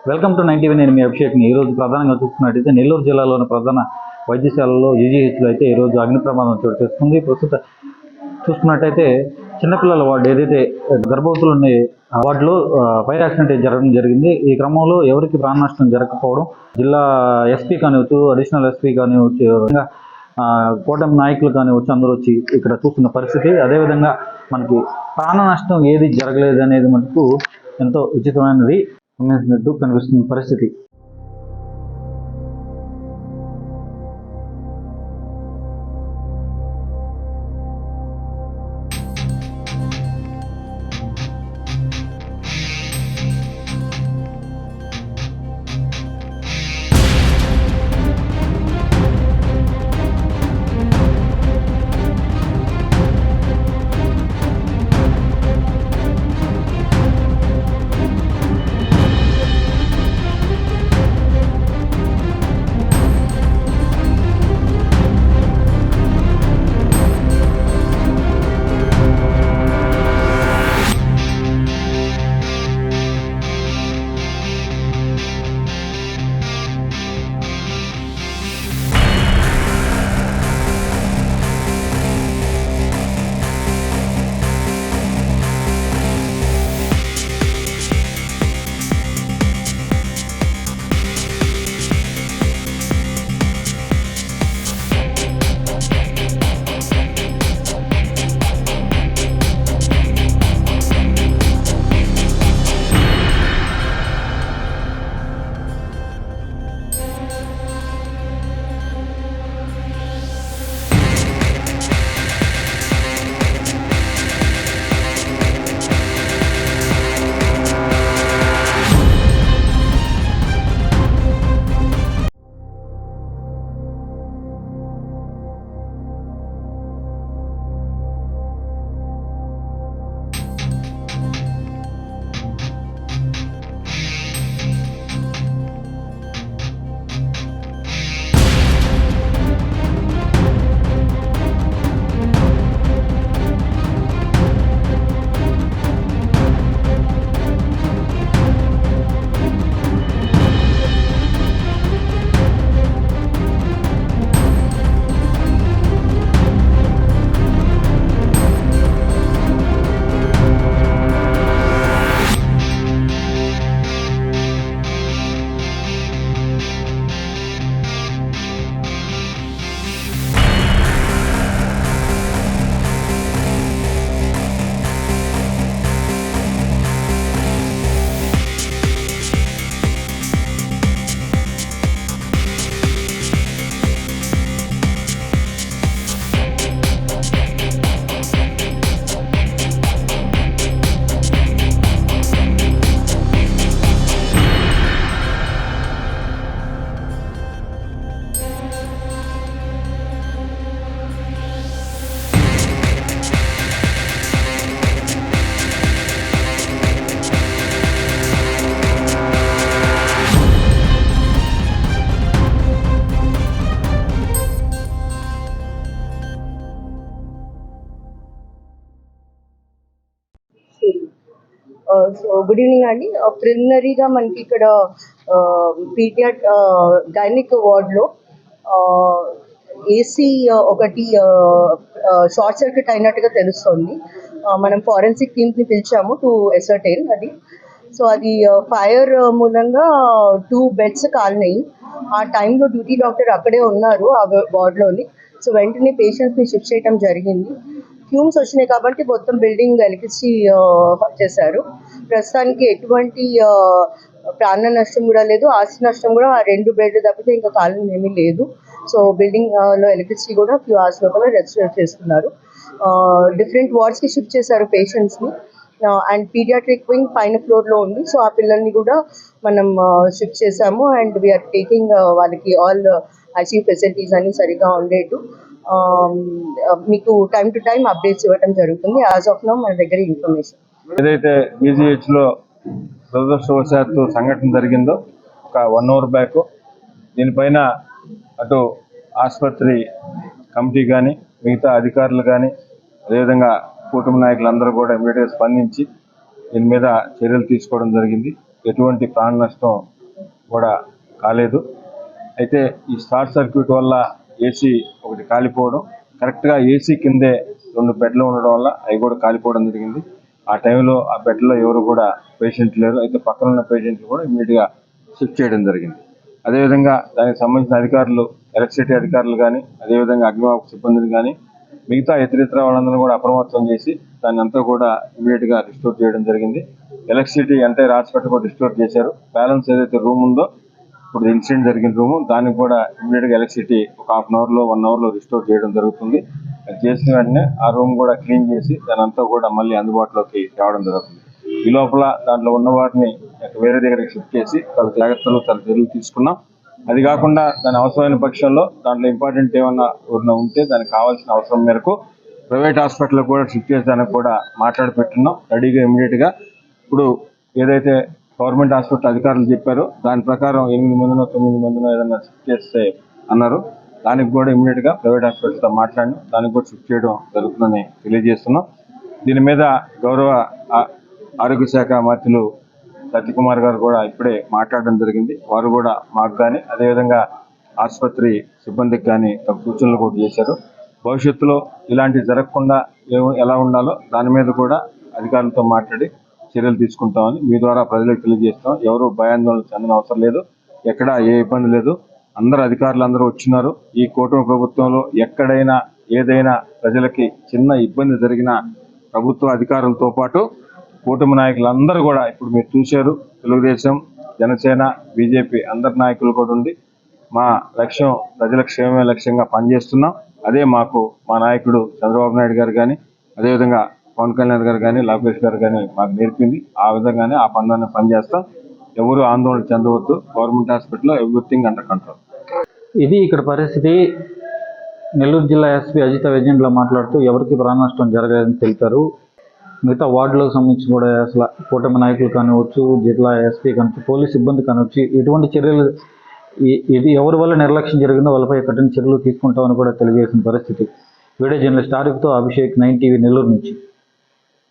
Welcome to 90 నేను మీ అభిషేక్ని. ఈరోజు ప్రధానంగా చూసుకున్నట్టయితే నెల్లూరు జిల్లాలోని ప్రధాన వైద్యశాలలో జీజీహెచ్లో అయితే ఈరోజు అగ్ని ప్రమాదం చోటు చేసుకుంది. ప్రస్తుతం చూసుకున్నట్టయితే చిన్నపిల్లల వార్డు ఏదైతే గర్భవతులు ఉన్నాయి ఆ వార్డులో ఫైర్ యాక్సిడెంట్ జరగడం జరిగింది. ఈ క్రమంలో ఎవరికి ప్రాణ నష్టం జరగకపోవడం జిల్లా ఎస్పీ కానివచ్చు, అడిషనల్ ఎస్పీ కానివచ్చు, కూటమి నాయకులు కానివచ్చు, అందరూ వచ్చి ఇక్కడ చూస్తున్న పరిస్థితి. అదేవిధంగా మనకి ప్రాణ నష్టం ఏది జరగలేదు అనేది మటుకు ఎంతో ఉచితమైనది కనిపిస్తున్న పరిస్థితి. సో గుడ్ ఈవినింగ్ అండి. ప్రిలిమినరీగా మనకి ఇక్కడ పీడియాట్ గైనిక్ వార్డ్లో ఏసీ ఒకటి షార్ట్ సర్క్యూట్ అయినట్టుగా తెలుస్తుంది. మనం ఫారెన్సిక్ టీమ్స్ని పిలిచాము టు ఎసర్టైన్ అది. సో అది ఫైర్ మూలంగా 2 బెడ్స్ కాలినాయి. ఆ టైంలో డ్యూటీ డాక్టర్ అక్కడే ఉన్నారు ఆ వార్డ్లోని. సో వెంటనే పేషెంట్స్ని షిఫ్ట్ చేయడం జరిగింది. ఫ్యూమ్స్ వచ్చినాయి కాబట్టి మొత్తం బిల్డింగ్ ఎలక్ట్రిసిటీ చేశారు. ప్రస్తుతానికి ఎటువంటి ప్రాణ నష్టం కూడా లేదు, ఆస్తి నష్టం కూడా ఆ 2 బెడ్లు తప్పితే ఇంకా కాలం ఏమీ లేదు. సో బిల్డింగ్లో ఎలక్ట్రిసిటీ కూడా ఫ్యూ అవర్స్ లోపల రెస్టోర్ చేస్తున్నారు. డిఫరెంట్ వార్డ్స్కి షిఫ్ట్ చేశారు పేషెంట్స్ని. అండ్ పీడియాట్రిక్ వింగ్ పైన ఫ్లోర్లో ఉంది. సో ఆ పిల్లల్ని కూడా మనం షిఫ్ట్ చేశాము. అండ్ వీఆర్ టేకింగ్ వాళ్ళకి ఆల్ ఐసీయూ ఫెసిలిటీస్ అన్ని సరిగా ఉండేట్టు మీకు టైం టు టైం అప్డేట్స్ ఇవ్వడం జరుగుతుంది. యాజ్ ఆఫ్ నౌ మన దగ్గర ఇన్ఫర్మేషన్ ఏదైతే జీజీహెచ్లో దురదృష్టవశాత్తు సంఘటన జరిగిందో ఒక 1 అవర్ బ్యాక్, దీనిపైన అటు ఆసుపత్రి కమిటీ కానీ మిగతా అధికారులు కానీ అదేవిధంగా కూటమి నాయకులందరూ కూడా ఇమ్మీడియట్గా స్పందించి దీని మీద చర్యలు తీసుకోవడం జరిగింది. ఎటువంటి ప్రాణ నష్టం కూడా కాలేదు. అయితే ఈ షార్ట్ సర్క్యూట్ వల్ల ఏసీ ఒకటి కాలిపోవడం, కరెక్ట్గా ఏసీ కిందే 2 బెడ్లు ఉండడం వల్ల అవి కూడా కాలిపోవడం జరిగింది. ఆ టైంలో ఆ బెడ్లో ఎవరు కూడా పేషెంట్ లేరు. అయితే పక్కన ఉన్న పేషెంట్లు కూడా ఇమీడియట్గా షిఫ్ట్ చేయడం జరిగింది. అదేవిధంగా దానికి సంబంధించిన అధికారులు, ఎలక్ట్రిసిటీ అధికారులు కానీ, అదేవిధంగా అగ్నిమాపక సిబ్బందిని కానీ, మిగతా ఇతర వాళ్ళందరూ కూడా అప్రమత్తం చేసి దాన్ని అంతా కూడా ఇమీడియట్గా రిస్టోర్ చేయడం జరిగింది. ఎలక్ట్రిసిటీ ఎంటైర్ హాస్పిటల్ కూడా రిస్టోర్ చేశారు. బ్యాలెన్స్ ఏదైతే రూమ్ ఉందో, ఇప్పుడు ఇన్సిడెంట్ జరిగిన రూము, దానికి కూడా ఇమీడియట్గా ఎలక్ట్రిసిటీ ఒక 1/2 అవర్లో 1 అవర్లో రిస్టోర్ చేయడం జరుగుతుంది. అది చేసిన వెంటనే ఆ రూమ్ కూడా క్లీన్ చేసి దాని అంతా కూడా మళ్ళీ అందుబాటులోకి తేవడం జరుగుతుంది. ఈ లోపల దాంట్లో ఉన్న వారిని వేరే దగ్గరికి షిఫ్ట్ చేసి వాళ్ళ జాగ్రత్తలు, చాలా చర్యలు తీసుకున్నాం. అది కాకుండా దాని అవసరమైన పక్షంలో దాంట్లో ఇంపార్టెంట్ ఏమన్నా ఉంటే దానికి కావాల్సిన అవసరం మేరకు ప్రైవేట్ హాస్పిటల్ కూడా షిఫ్ట్ చేసేదానికి కూడా మాట్లాడి పెట్టున్నాం రెడీగా ఇమీడియట్గా. ఇప్పుడు ఏదైతే గవర్నమెంట్ హాస్పిటల్ అధికారులు చెప్పారో దాని ప్రకారం 8 మందినో 9 మందినో ఏదైనా షిఫ్ట్ చేస్తే అన్నారు. దానికి కూడా ఇమీడియట్గా ప్రైవేట్ హాస్పిటల్తో మాట్లాడి దానికి కూడా షిఫ్ట్ చేయడం జరుగుతుందని తెలియజేస్తున్నాం. దీని మీద గౌరవ ఆరోగ్య శాఖ మంత్రులు సత్యకుమార్ గారు కూడా ఇప్పుడే మాట్లాడడం జరిగింది. వారు కూడా మాకు కానీ, అదేవిధంగా ఆసుపత్రి సిబ్బందికి కానీ తమ సూచనలు కూడా చేశారు. భవిష్యత్తులో ఇలాంటివి జరగకుండా ఎలా ఉండాలో దాని మీద కూడా అధికారులతో మాట్లాడి చర్యలు తీసుకుంటామని మీ ద్వారా ప్రజలకు తెలియజేస్తాం. ఎవరు భయాందోళన చెందిన అవసరం లేదు, ఎక్కడ ఏ ఇబ్బంది లేదు. అందరు అధికారులు అందరూ వచ్చినారు. ఈ కూటమి ప్రభుత్వంలో ఎక్కడైనా ఏదైనా ప్రజలకి చిన్న ఇబ్బంది జరిగినా ప్రభుత్వ అధికారులతో పాటు కూటమి నాయకులందరూ కూడా ఇప్పుడు మీరు చూశారు. తెలుగుదేశం, జనసేన, బీజేపీ అందరి నాయకులు కూడా ఉండి మా లక్ష్యం ప్రజల క్షేమమే లక్ష్యంగా పనిచేస్తున్నాం. అదే మాకు మా నాయకుడు చంద్రబాబు నాయుడు గారు కానీ, అదేవిధంగా పవన్ కళ్యాణ్ గారు కానీ, లోకేష్ గారు కానీ మాకు నేర్పింది. ఆ విధంగానే ఆ పందాన్ని పనిచేస్తాం. ఎవరు ఆందోళన చెందవద్దు. గవర్నమెంట్ హాస్పిటల్లో ఎవ్రీథింగ్ అండర్ కంట్రోల్. ఇది ఇక్కడ పరిస్థితి. నెల్లూరు జిల్లా ఎస్పీ అజిత విజయంలో మాట్లాడుతూ ఎవరికి ప్రాణ నష్టం జరగదని తెలిపారు. మిగతా వార్డులకు సంబంధించి కూడా అసలు కూటమి నాయకులు కానివచ్చు, జిల్లా ఎస్పీ కానివచ్చు, పోలీస్ సిబ్బంది కానివచ్చు, ఎటువంటి చర్యలు ఇది ఎవరి వల్ల నిర్లక్ష్యం జరిగిందో వాళ్ళపై కఠిన చర్యలు తీసుకుంటామని కూడా తెలియజేసిన పరిస్థితి. వీడియో జర్నలిస్ట్ ఆరిఫ్తో అభిషేక్, 9 టీవీ నెల్లూరు నుంచి.